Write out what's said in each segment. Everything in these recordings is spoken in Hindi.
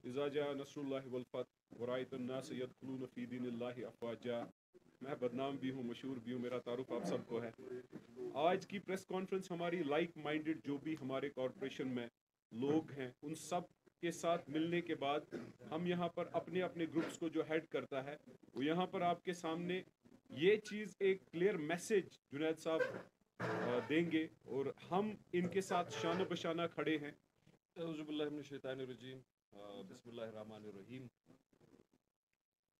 इज़ा जा नस्रुल्लाहि वल फतह व रअयतन-नास यदखुलून फ़ी दीनिल्लाहि अफ़वाजा। मैं बदनाम भी हूँ, मशहूर भी हूँ, मेरा तारुफ आप सबको है। आज की प्रेस कॉन्फ्रेंस हमारी लाइक माइंडेड जो भी हमारे कॉरपोरेशन में लोग हैं उन सब के साथ मिलने के बाद हम यहाँ पर अपने अपने ग्रुप्स को जो हेड करता है वो यहाँ पर आपके सामने ये चीज़ एक क्लियर मैसेज जुनैद साहब देंगे और हम इनके साथ शान बशाना खड़े हैं। औज़ुबिल्लाहिमिनश्शैतानिर्रजीम, बिस्मिल्लाहिर्रहमानिर्रहीम।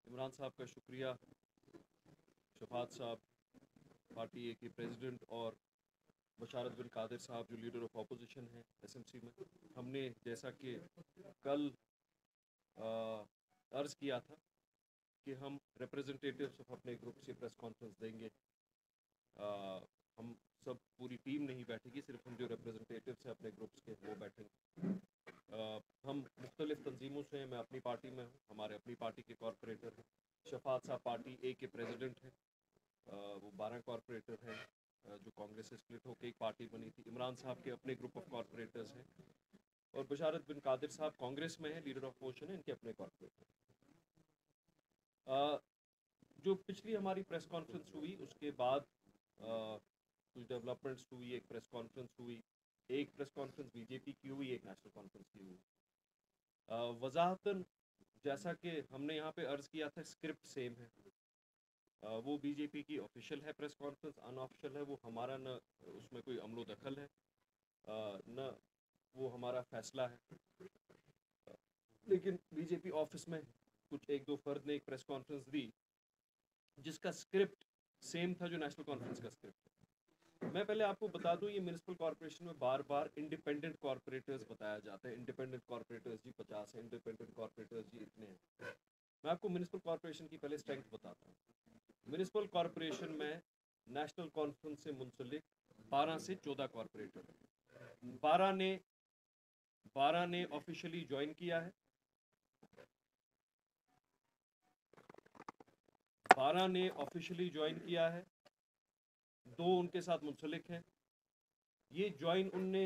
इमरान साहब का शुक्रिया, शफात साहब पार्टी ए के प्रेसिडेंट और बशारत बिन कादिर साहब जो लीडर ऑफ अपोजिशन हैं एसएमसी में। हमने जैसा कि कल अर्ज़ किया था कि हम रिप्रेजेंटेटिव्स ऑफ अपने ग्रुप से प्रेस कॉन्फ्रेंस देंगे। हम सब पूरी टीम नहीं बैठेगी, सिर्फ हम जो रिप्रेजेंटेटिव्स हैं अपने ग्रुप्स के वो बैठेंगे। हम मुख्तलिफ तंजीमों से हैं, मैं अपनी पार्टी में हूँ, हमारे अपनी पार्टी के कॉरपोरेटर हैं। शफात साहब पार्टी ए के प्रेसिडेंट हैं, वो 12 कॉरपोरेटर हैं जो कांग्रेस से स्प्लिट होकर एक पार्टी बनी थी। इमरान साहब के अपने ग्रुप ऑफ कॉरपोरेटर्स हैं और बशारत बिन कादिर साहब कांग्रेस में है, लीडर ऑफ अपोजिशन है, इनके अपने कॉरपोरेटर। जो पिछली हमारी प्रेस कॉन्फ्रेंस हुई उसके बाद कुछ डेवलपमेंट्स हुई, एक प्रेस कॉन्फ्रेंस हुई, एक प्रेस कॉन्फ्रेंस बीजेपी की हुई, एक नेशनल कॉन्फ्रेंस की हुई। वजाहतन जैसा कि हमने यहाँ पे अर्ज़ किया था, स्क्रिप्ट सेम है। वो बीजेपी की ऑफिशियल है प्रेस कॉन्फ्रेंस, अनऑफिशियल है वो हमारा, न उसमें कोई अमलो दखल है न वो हमारा फैसला है। लेकिन बीजेपी ऑफिस में कुछ एक दो फर्द ने एक प्रेस कॉन्फ्रेंस दी जिसका स्क्रिप्ट सेम था जो नेशनल कॉन्फ्रेंस का स्क्रिप्ट है। मैं पहले आपको बता दूं, ये म्यूनिसिपल कॉर्पोरेशन में बार बार इंडिपेंडेंट कॉर्पोरेटर्स बताया जाता है। इंडिपेंडेंट कॉर्पोरेटर्स जी 50 है, इंडिपेंडेंट कॉर्पोरेटर्स जी इतने हैं। मैं आपको म्यूनिसिपल कॉर्पोरेशन की पहले स्ट्रेंथ बताता हूँ। म्यूनिसिपल कॉर्पोरेशन में नेशनल कॉन्फ्रेंस से मुंसलिक 12 से 14 कॉर्पोरेटर हैं। 12 ने ऑफिशियली ज्वाइन किया है, 12 ने ऑफिशियली ज्वाइन किया है, 2 उनके साथ मुंसलिक हैं। ये ज्वाइन उनने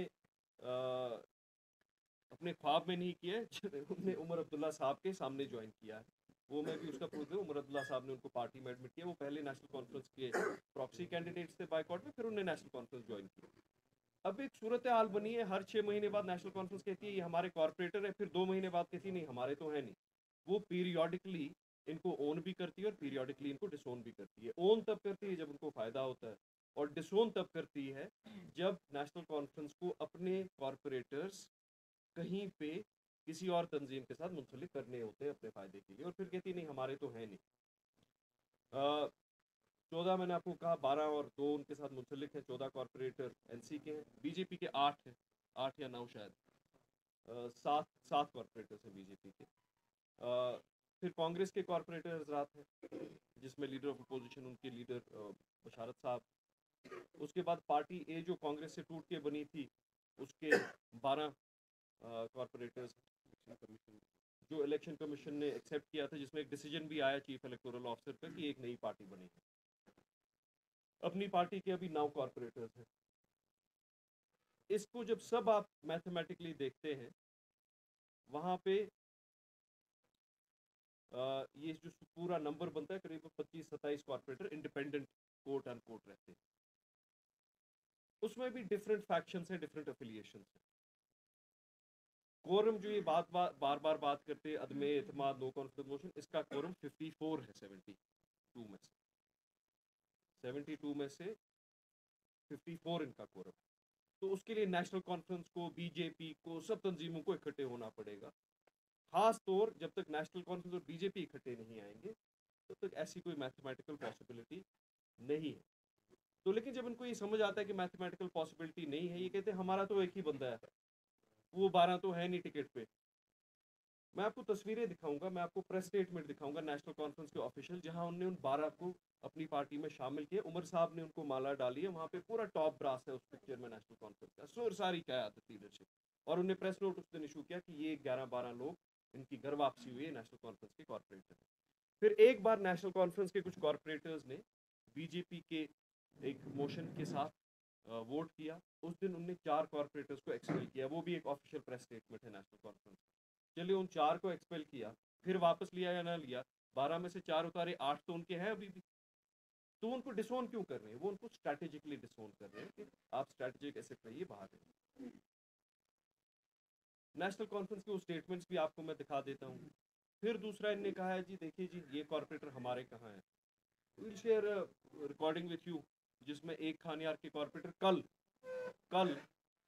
अपने ख्वाब में नहीं किया है, उनने उमर अब्दुल्ला साहब के सामने ज्वाइन किया है। वो मैं भी उसका प्रूफ दूँ, उमर अब्दुल्ला साहब ने उनको पार्टी में एडमिट किया। वो पहले नेशनल कॉन्फ्रेंस के प्रॉक्सी कैंडिडेट्स थे बायकॉट में, फिर उन्होंने नेशनल कॉन्फ्रेंस ज्वाइन किया। अब एक सूरत हाल बनी है, हर 6 महीने बाद नेशनल कॉन्फ्रेंस कहती है ये हमारे कॉर्पोरेटर है, फिर 2 महीने बाद कहती है नहीं हमारे तो है नहीं। वो पीरियोडिकली इनको ओन भी करती है और पीरियोडिकली इनको डिसोन भी करती है। ओन तब करती है जब उनको फायदा होता है और डिसोन तब करती है जब नेशनल कॉन्फ्रेंस को अपने कॉर्पोरेटर्स कहीं पे किसी और तंजीम के साथ मुंसलिक करने होते हैं अपने फायदे के लिए, और फिर कहती नहीं हमारे तो है नहीं। 14 मैंने आपको कहा, 12 और 2 उनके साथ मुंसलिक हैं। 14 कॉर्पोरेटर एनसी के हैं, बीजेपी के 8 हैं, 8 या 9 शायद। 7 कॉर्पोरेटर्स हैं बीजेपी के। फिर कांग्रेस के कॉर्पोरेटर हजरात हैं जिसमें लीडर ऑफ अपोजिशन उनके लीडर बशारत साहब। उसके बाद पार्टी ए जो कांग्रेस से टूट के बनी थी उसके 12 कॉर्पोरेटर्स जो इलेक्शन कमीशन ने एक्सेप्ट किया था, जिसमें एक डिसीजन भी आया चीफ इलेक्टोरल ऑफिसर पर कि एक नई पार्टी बनेगी। अपनी पार्टी के अभी 9 कॉर्पोरेटर्स हैं। इसको जब सब आप मैथमेटिकली देखते हैं वहां पे ये जो पूरा नंबर बनता है करीब 25-27 corporator independent court and court रहते हैं। उसमें भी डिफरेंट फैक्शंस हैं, डिफरेंट एफिलिएशंस हैं। कोरम जो ये बार बार बात करते हैं अदमे एतमाद नो कॉन्फिडेंस मोशन, इसका कोरम 54 है 72 में से। 72 में से 54 इनका कोरम। तो उसके लिए नेशनल कॉन्फ्रेंस को, बीजेपी को, सब तंजीमों को इकट्ठे होना पड़ेगा। खास तौर जब तक नेशनल कॉन्फ्रेंस और बीजेपी इकट्ठे नहीं आएंगे तब तक ऐसी कोई मैथमेटिकल पॉसिबिलिटी नहीं है। तो लेकिन जब इनको ये समझ आता है कि मैथमेटिकल पॉसिबिलिटी नहीं है, ये कहते हैं हमारा तो एक ही बंदा है, वो 12 तो है नहीं टिकट पे। मैं आपको तस्वीरें दिखाऊंगा, मैं आपको प्रेस स्टेटमेंट दिखाऊंगा नेशनल कॉन्फ्रेंस के ऑफिशियल, जहां उन्होंने उन 12 को अपनी पार्टी में शामिल किया। उमर साहब ने उनको माला डाली है, वहां पे पूरा टॉप ब्रास है उस पिक्चर में नेशनल कॉन्फ्रेंस का, सारी क्यादत लीडरशिप। और उन्हें प्रेस नोट उस दिन इशू किया कि ये 11-12 लोग, इनकी घर वापसी हुई है, नेशनल कॉन्फ्रेंस के कॉर्पोरेटर। फिर एक बार नेशनल कॉन्फ्रेंस के कुछ कॉर्पोरेटर्स ने बीजेपी के एक मोशन के साथ वोट किया। उस दिन उनने 4 कॉर्पोरेटर्स को एक्सपेल किया। वो भी एक ऑफिशियल प्रेस स्टेटमेंट है नेशनल कॉन्फ्रेंस। चलिए उन 4 को एक्सपेल किया, फिर वापस लिया या ना लिया, 12 में से 4 उतारे, 8 तो उनके हैं अभी भी। तो उनको डिसोन क्यों कर रहे हैं? वो उनको स्ट्रैटेजिकली डिसोन कर रहे हैं कि आप स्ट्रैटेजिक एसेट रहिए, बाहर रहिए। नेशनल कॉन्फ्रेंस के वो स्टेटमेंट्स भी आपको मैं दिखा देता हूँ। फिर दूसरा इनने कहा है जी देखिए जी ये कॉर्पोरेटर हमारे कहाँ है, will share recording with you, जिसमें एक खानियार के कॉर्पोरेटर कल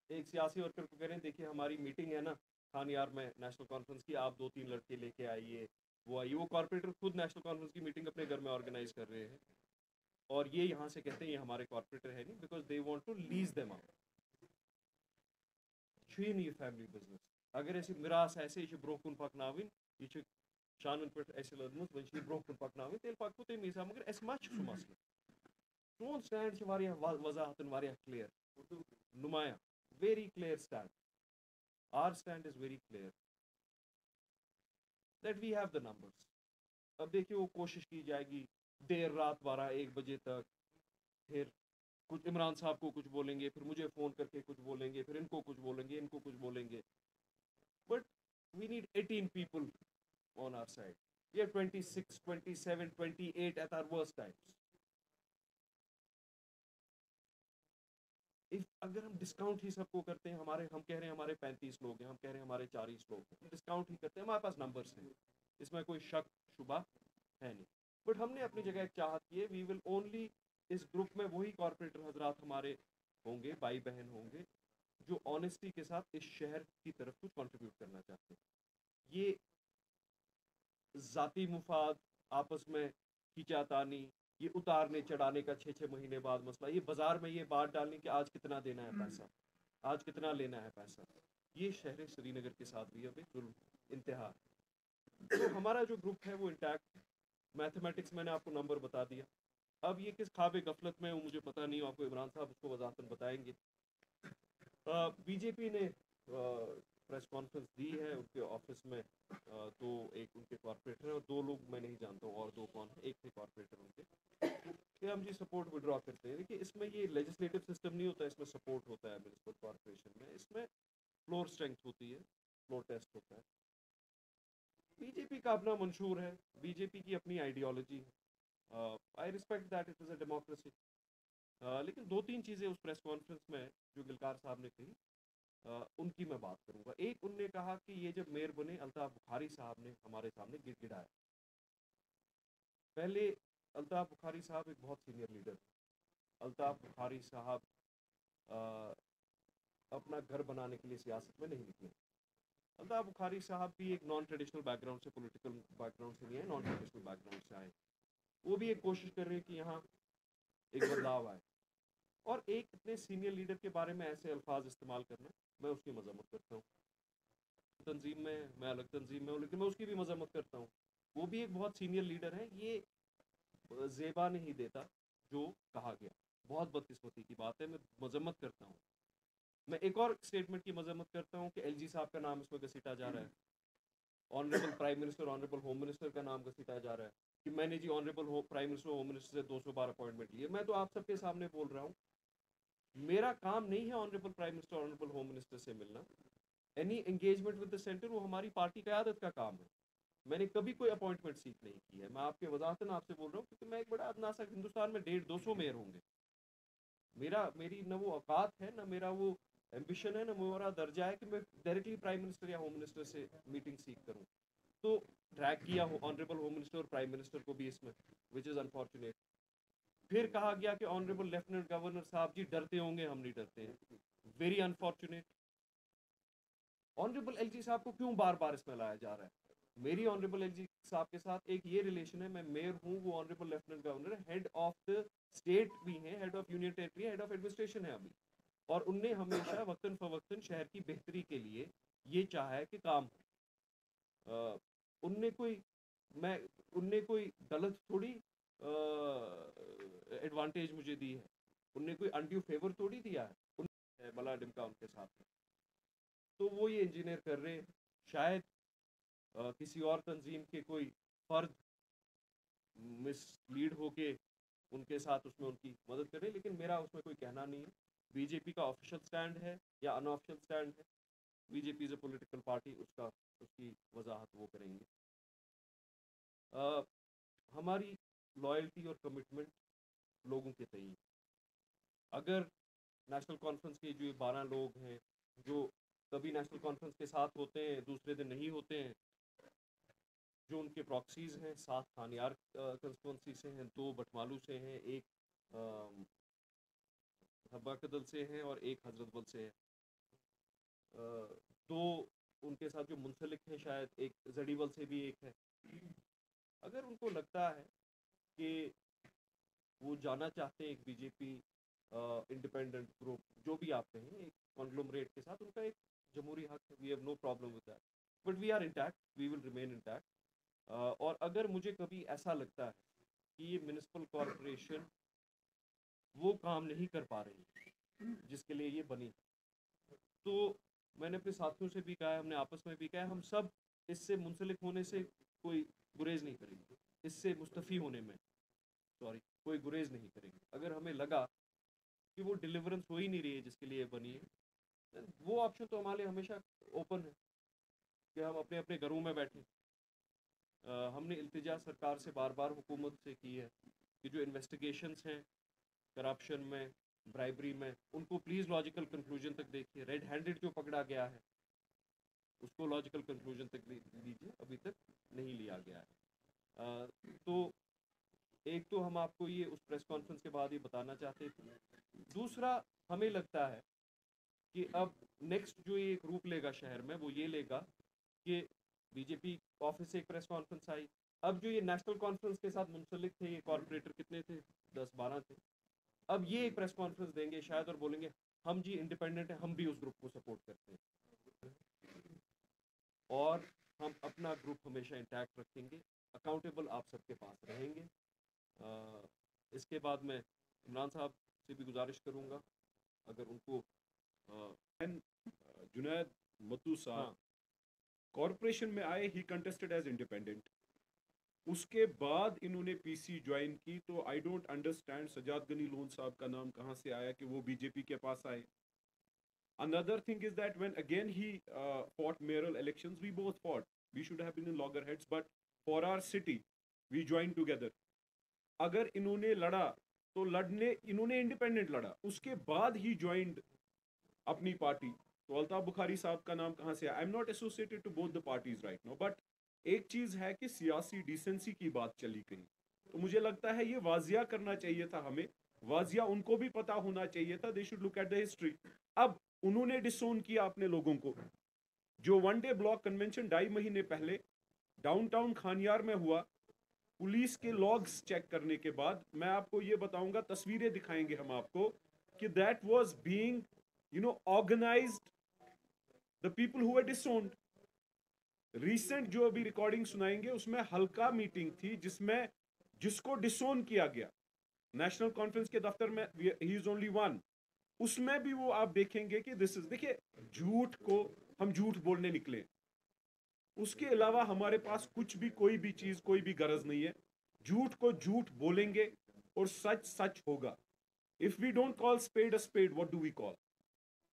एक सियासी वर्कर को कह रहे हैं देखिए हमारी मीटिंग है ना खानियार में नेशनल कॉन्फ्रेंस की, आप 2-3 लड़के लेके आइए, वो आइए। वो कॉर्पोरेटर खुद नेशनल कॉन्फ्रेंस की मीटिंग अपने घर में ऑर्गेनाइज कर रहे हैं, और ये यहाँ से कहते हैं ये हमारे कॉर्पोरेटर है नहीं, because they want to lease them out. छीन ये फैमिली बिजनेस अगर ऐसे मिरास ऐसे ये ब्रोकन पकनाविन, ये शानन पे ऐसे लदमुत वन ये ब्रोकन पकनाविन तेल पकु ते मीसा, मगर ऐसे मच सु मसला सोन स्टैंड वारियाह वजाहतन वारियाह क्लियर नुमाया, very clear stand. Our stand is very clear that we have the numbers. अब देखिए वो कोशिश की जाएगी देर रात 12-1 बजे तक, फिर कुछ इमरान साहब को कुछ बोलेंगे, फिर मुझे फोन करके कुछ बोलेंगे, फिर इनको कुछ बोलेंगे, इनको कुछ बोलेंगे, but we need 18 people on our side. We have 26, 27, 28 at our worst times. अगर हम डिस्काउंट ही सबको करते हैं, हम कह रहे हैं हमारे 35 लोग हैं, हम कह रहे हैं हमारे 40 लोग हैं, डिस्काउंट ही करते हैं, हमारे पास नंबर्स हैं, इसमें कोई शक शुबा है नहीं। बट हमने अपनी जगह एक चाहत की है, वी विल ओनली, इस ग्रुप में वही कॉर्पोरेटर हजरात हमारे होंगे, भाई बहन होंगे, जो ऑनेस्टी के साथ इस शहर की तरफ कुछ कंट्रीब्यूट करना चाहते हैं। ये जाती मुफाद, आपस में खींचातानी, ये उतारने चढ़ाने का 6-6 महीने बाद मसला, ये बाजार में ये बात डालने कि आज कितना देना है पैसा, आज कितना लेना है पैसा, ये शहर श्रीनगर के साथ भी अभी जुल्म इंतहा। तो हमारा जो ग्रुप है वो इंटैक्ट, मैथमेटिक्स मैंने आपको नंबर बता दिया। अब ये किस ख्वाब गफलत में हूँ मुझे पता नहीं, आपको इमरान साहब उसको वजाहतन बताएंगे। बीजेपी ने प्रेस कॉन्फ्रेंस दी है उनके ऑफिस में, तो एक उनके कॉर्पोरेटर है और 2 लोग मैं नहीं जानता हूँ, और 2 कौन है, एक थे कॉर्पोरेटर उनके, कि हम जी सपोर्ट विड्रॉ करते हैं। देखिए इसमें ये लेजिस्लेटिव सिस्टम नहीं होता, इसमें सपोर्ट होता है म्यूनिसिपल कॉर्पोरेशन में, इसमें फ्लोर स्ट्रेंथ होती है, फ्लोर टेस्ट होता है। बीजेपी का अपना मंशूर है, बीजेपी की अपनी आइडियोलॉजी है, I respect that, it is a democracy. लेकिन 2-3 चीज़ें उस प्रेस कॉन्फ्रेंस में जो गिलकार साहब ने कही, उनकी मैं बात करूंगा। एक, उनने कहा कि ये जब मेयर बने अल्ताफ बुखारी साहब ने हमारे सामने गिड़गिड़ाया। पहले अल्ताफ बुखारी साहब एक बहुत सीनियर लीडर थे। अल्ताफ बुखारी साहब अपना घर बनाने के लिए सियासत में नहीं निकले। अल्ताफ बुखारी साहब भी एक नॉन ट्रेडिशनल बैकग्राउंड से, पॉलिटिकल बैकग्राउंड से नहीं है, नॉन ट्रेडिशनल बैकग्राउंड से आए। वो भी एक कोशिश कर रहे हैं कि यहाँ एक बदलाव आए, और एक इतने सीनियर लीडर के बारे में ऐसे अल्फाज इस्तेमाल करना, मैं उसकी मजम्मत करता हूँ। तंजीम में, मैं अलग तंजीम में हूँ, लेकिन मैं उसकी भी मजम्मत करता हूँ। वो भी एक बहुत सीनियर लीडर है, ये जेबा नहीं देता जो कहा गया, बहुत बदकिस्मती की बात है, मैं मजम्मत करता हूँ। मैं एक और स्टेटमेंट की मजम्मत करता हूँ कि एलजी साहब का नाम इसमें घसीटा जा रहा है, honourable prime minister, honourable home minister का नाम घसीटा जा रहा है कि मैंने जी honourable prime minister, home minister से 200 बार अपॉइंटमेंट लिए। मैं तो आप सबके सामने बोल रहा हूँ, मेरा काम नहीं है honourable prime minister, honourable home minister से मिलना। Any engagement with the centre वो हमारी पार्टी क़यादत का काम है। मैंने कभी कोई अपॉइंटमेंट सीख नहीं की है, मैं आपके वजाहतन आपसे बोल रहा हूँ, क्योंकि मैं एक बड़ा अदनासा, हिंदुस्तान में 150-200 मेयर होंगे, मेरी न वो औकात है, न मेरा वो एम्बिशन है, न मेरा दर्जा है कि मैं डायरेक्टली प्राइम मिनिस्टर या होम मिनिस्टर से मीटिंग सीख करूँ। तो ड्रैग किया ऑनरेबल होम मिनिस्टर और प्राइम मिनिस्टर को भी इसमें, विच इज़ अनफॉर्चुनेट। फिर कहा गया कि ऑनरेबल लेफ्टिनेंट गवर्नर साहब जी डरते होंगे, हम नहीं डरते हैं, वेरी अनफॉर्चुनेट। ऑनरेबल एलजी साहब को क्यों बार बार इसमें लाया जा रहा है? मेरी ऑनरेबल एलजी साहब के साथ एक ये रिलेशन है, मैं मेयर हूँ, वो honourable lieutenant governor, head of the state भी हैं, head of union territory, head of administration है अभी, और उनने हमेशा वक्तन फवक्तन शहर की बेहतरी के लिए ये चाहा है कि काम हो। उनने कोई मैं उनने कोई गलत थोड़ी एडवांटेज मुझे दी है, उनने कोई अनड्यू फेवर थोड़ी दिया है, उन बला डिमका उनके साथ है। तो वो ये इंजीनियर कर रहे हैं, शायद किसी और तंजीम के कोई फर्द मिसलीड होके उनके साथ उसमें उनकी मदद करें, लेकिन मेरा उसमें कोई कहना नहीं है। बीजेपी का ऑफिशियल स्टैंड है या अनऑफिशियल स्टैंड है, BJP is a political party, उसकी वजाहत वो करेंगे। हमारी लॉयल्टी और कमिटमेंट लोगों के तय। अगर नेशनल कॉन्फ्रेंस के जो 12 लोग हैं जो कभी नेशनल कॉन्फ्रेंस के साथ होते हैं, दूसरे दिन नहीं होते हैं, जो उनके प्रॉक्सीज हैं, 7 खानियार कंस्टिट्यूंसी से हैं, 2 बटमालू से हैं, 1 हब्बा कदल से हैं और 1 हजरतबल से है। 2 उनके साथ जो मुंसलिक हैं, शायद 1 जड़ीबल से भी 1 है। अगर उनको लगता है कि वो जाना चाहते हैं एक बीजेपी इंडिपेंडेंट ग्रुप, जो भी आप कहें, एक कॉन्ग्लोमरेट के साथ, उनका एक जमहूरी हक है, we have no problem with that, but we are intact, we will remain intact. और अगर मुझे कभी ऐसा लगता है कि ये म्युनिसिपल कॉरपोरेशन वो काम नहीं कर पा रही जिसके लिए ये बनी, तो मैंने अपने साथियों से भी कहा है, हमने आपस में भी कहा है, हम सब इससे मुंसलिक होने से कोई गुरेज नहीं करेंगे, इससे मुस्तफ़ी होने में कोई गुरेज नहीं करेंगे। अगर हमें लगा कि वो डिलीवरेंस हो ही नहीं रही है जिसके लिए बनी है, वो ऑप्शन तो हमारे लिए हमेशा ओपन है कि हम अपने अपने घरों में बैठें। हमने इल्तिजा सरकार से बार बार हुकूमत से की है कि जो इन्वेस्टिगेशंस हैं करप्शन में, ब्राइबरी में, उनको प्लीज़ लॉजिकल कंक्लूजन तक देखिए। रेड हैंडेड जो पकड़ा गया है उसको लॉजिकल कंक्लूजन तक लीजिए, अभी तक नहीं लिया गया है। तो एक तो हम आपको ये उस प्रेस कॉन्फ्रेंस के बाद ये बताना चाहते थे। दूसरा, हमें लगता है कि अब नेक्स्ट जो ये एक रूप लेगा शहर में, वो ये लेगा कि बीजेपी ऑफिस से एक प्रेस कॉन्फ्रेंस आई, अब जो ये नेशनल कॉन्फ्रेंस के साथ मुंसलिक थे, ये कॉर्पोरेटर कितने थे, 10-12 थे, अब ये एक प्रेस कॉन्फ्रेंस देंगे शायद और बोलेंगे हम जी इंडिपेंडेंट हैं, हम भी उस ग्रुप को सपोर्ट करते हैं और हम अपना ग्रुप हमेशा इंटैक्ट रखेंगे, अकाउंटेबल आप सबके पास रहेंगे। इसके बाद मैं इमरान साहब से भी गुजारिश करूंगा, अगर उनको जुनैद मत्तू साहब कॉरपोरेशन में आए, ही कंटेस्टेड एज इंडिपेंडेंट, उसके बाद इन्होंने पीसी ज्वाइन की, तो I don't understand Sajad Gani Lone साहब का नाम कहां से आया कि वो बीजेपी के पास आए। Another thing is that when again he fought mayoral elections, we both fought. We should have been in loggerheads, but for our city, we joined together. अगर इन्होंने लड़ा तो लड़ने इन्होंने इंडिपेंडेंट लड़ा, उसके बाद ही ज्वाइंड अपनी पार्टी। तो अल्ताफ बुखारी साहब का नाम कहां से आया? I am not associated to both the parties right now, but एक चीज है कि सियासी डिसेंसी की बात चली गई, तो मुझे लगता है ये वाजिया करना चाहिए था हमें, वाजिया उनको भी पता होना चाहिए था, they should look at the history. अब उन्होंने डिसोन किया अपने लोगों को। जो वन डे ब्लॉक कन्वेंशन 2.5 महीने पहले डाउनटाउन खानियार में हुआ, पुलिस के लॉग्स चेक करने के बाद मैं आपको ये बताऊंगा, तस्वीरें दिखाएंगे हम आपको, कि that was being organised, the people who were disowned. Recent जो अभी रिकॉर्डिंग सुनाएंगे उसमें हल्का मीटिंग थी जिसमें जिसको डिसोन किया गया नेशनल कॉन्फ्रेंस के दफ्तर में, ही इज ओनली वन, उसमें भी वो आप देखेंगे कि दिस इज, देखिए झूठ को हम झूठ बोलने निकले, उसके अलावा हमारे पास कुछ भी कोई भी चीज कोई भी गरज नहीं है। झूठ को झूठ बोलेंगे और सच सच होगा। If we don't call spade a spade, what do we call?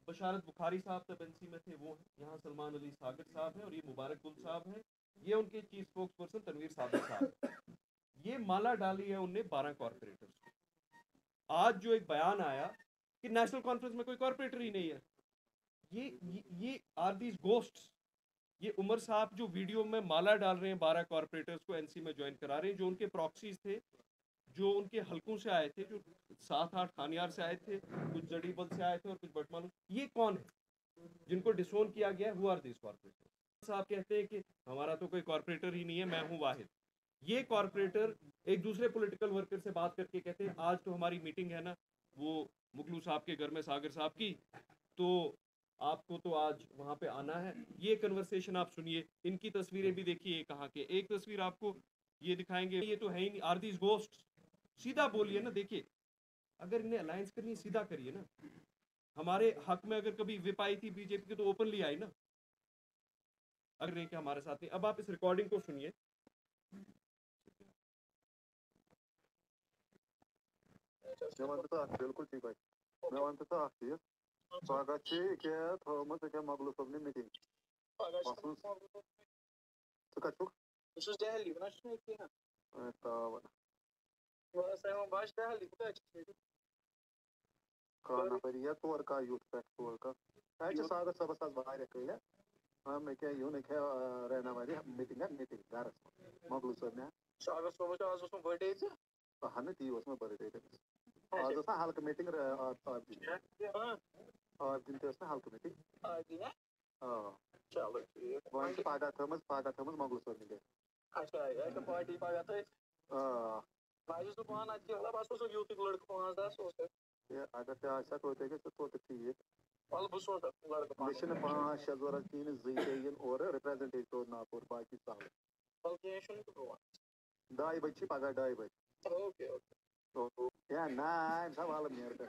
Basharat Bukhari Sahab तब एनसी में थे, वो हैं, यहाँ सलमान अली सागर साहब हैं और ये मुबारक गुल साहब हैं, ये उनके चीफ स्पोक्स पर्सन तनवीर साबिक साहब। ये माला डाली है उनने 12 कॉर्पोरेटर्स को। आज जो एक बयान आया कि नेशनल कॉन्फ्रेंस में कोई कॉर्पोरेटर ही नहीं है, ये आर दीज गोस्ट्स। ये उमर साहब जो वीडियो में माला डाल रहे हैं 12 कॉर्पोरेटर्स को एनसी में ज्वाइन करा रहे हैं, जो उनके प्रॉक्सीज थे, जो उनके हलकों से आए थे, जो 7-8 खानियार से आए थे, कुछ जड़ीबल से आए थे और कुछ बटमालू, ये कौन है जिनको डिसोन किया गया है? Who are this corporator? साहब कहते हैं कि हमारा तो कोई कॉर्पोरेटर ही नहीं है, मैं हूं वाहिद। ये कॉर्पोरेटर एक दूसरे पॉलिटिकल वर्कर से बात करके कहते हैं आज तो हमारी मीटिंग है ना वो मुगलू साहब के घर में सागर साहब की, तो आपको तो आज वहां पे आना है। ये कन्वर्सेशन आप सुनिए, इनकी तस्वीरें भी देखिए कहाँ के। एक तस्वीर आपको ये दिखाएंगे, ये तो है ही नहीं, आर दीज गोस्ट। सीधा बोलिए ना, देखिए अगर इन्हें अलायंस करनी है सीधा करिए ना। हमारे हक में अगर कभी विप आई थी बीजेपी की तो ओपनली आई ना, अगर नहीं कि हमारे साथ नहीं। अब आप इस रिकॉर्डिंग को सुनिए। मैं मानता था बिल्कुल ठीक भाई, मैं मानता था ये Pagah ke thomut ke maglu sabni meeting. Masus tukachuk. This is Delhi, not China. Tavan. Well, I am baş Delhi, bu kaç? Kana periya tour ka youth pack tour ka. Acha sagar sabas bahar ke. हम क्या यूं नहीं क्या रहना वाली मीटिंग है मीटिंग गार मगलू सर ने Sagar sonuç az olsun birthday थे. हने थी उसमें बर्थडे थे आज उसमें हाल का मीटिंग और दिन थे उसमें हाल का मीटिंग Hadi ne? हां चलो ठीक. वहीं पागा थॉमस मगलू सर ने अच्छा है कि पार्टी पाया था. हां बाजू से पान आज वाला बस उस यूथ लड़का पांच दस सोचते. ये अगर ते आशा होते कि तो ठीक वाला बस सोचता लड़का पांच. मिशन 5 तीन ज़ीन और रिप्रेजेंटेटिव नापुर पाकिस्तान बल्कि ये शुरू तो हुआ. दाई बच्ची पागा दाई बच्ची ओके ओके. तो या ना सवाल मेरे पे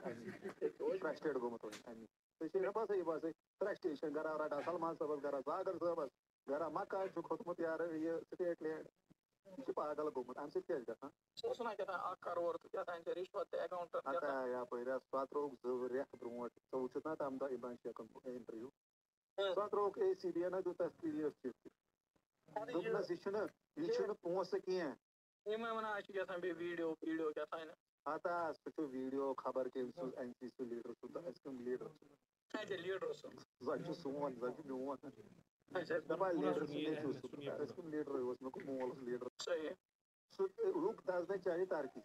फ्रस्ट्रेट गो मत अनि तो ये बस फ्रस्ट्रेशन गरा रटा सलमान सबस गरा सागर सबस गरा मका जो खतमत यार ये स्टेट लैंड ये पागल गो मत आंसर क्या गया सोचना क्या था आकार और क्या था इनके रिश्वत अकाउंट क्या आता था. या पहिला स्वात्रोग रेख ब्रोट तो उचना ताम दा इबान शेकन इंटरव्यू स्वात्रोग एसीबी ना जो तस्कीर चिप दुबला सिचना ये पोस के ये मैं मना आज क्या था वीडियो क्या था ना. आता तो वीडियो खबर के एनसीसी लीडर सुदा एसकम लीडर अच्छा लीडर सो. Zaki suwan, zaki nuwan. अच्छा Daba पूरा leader सुनिए सुनने अहमद, जो सुनिए सुनता है, पूरा। इसको leader है, उसमें को मोल leader. सही है. So look does the चाहिए तारकी.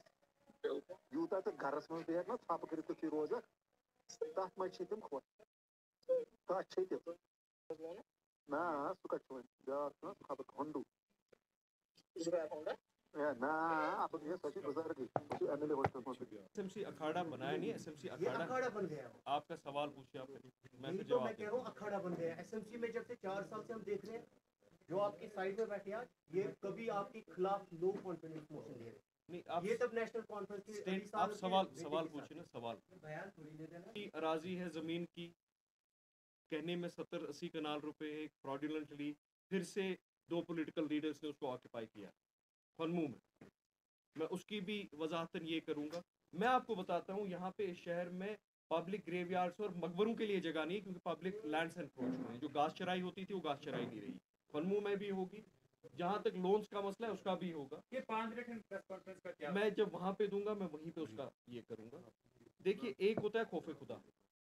बिल्कुल. यूता तो घर में भी है ना छाप कर तो फिर रोजा. ताह में चीतम खो. ताह चीतम. ना सुका चुन. यार ना खबर खंडू. इसका अकाउंट है. या ना आप ये सच्ची गुजार की. सच्ची एमएलए होस्टल में. एसएमसी अखाड़ा बनाया नहीं, एसएमसी ये अखाड़ा अखाड़ा बन गया वो। आपका सवाल पूछिए आपने, मैं यही फिर तो जवाब मैं कह रहा हूँ अखाड़ा बन गया एसएमसी में जब से 4 साल से हम देख रहे हैं जो आपकी साइड में बैठे आज ये कभी आपके खिलाफ नो कॉन्फिडेंस मोशन दे रहे नहीं आप ये तब नेशनल कॉन्फ्रेंस के अली स्टेट साहब आप के सवाल बेटे सवाल के साथ। पूछिए ना, सवाल बयान थोड़ी दे देना की अराजी है जमीन की, कहने में 70-80 कनाल रुपए है, फ्रॉडुलेंटली फिर से 2 पॉलिटिकल लीडर्स ने उसको ऑक्यूपाई किया खनमू में। मैं उसकी भी वजाहतन ये करूंगा। मैं आपको बताता हूँ यहाँ पे इस शहर में पब्लिक ग्रेवयार्ड्स और मकबरों के लिए जगह नहीं, क्योंकि पब्लिक लैंड्स एनक्रोच में है। जो घास चराई होती थी वो घास चराई नहीं रही, खनमू में भी होगी। जहाँ तक लोन्स का मसला है उसका भी होगा। ये 5 मिनट प्रेस कॉन्फ्रेंस का क्या मैं जब वहां पे दूंगा मैं वहीं पे उसका ये करूंगा। देखिए एक होता है खौफे खुदा,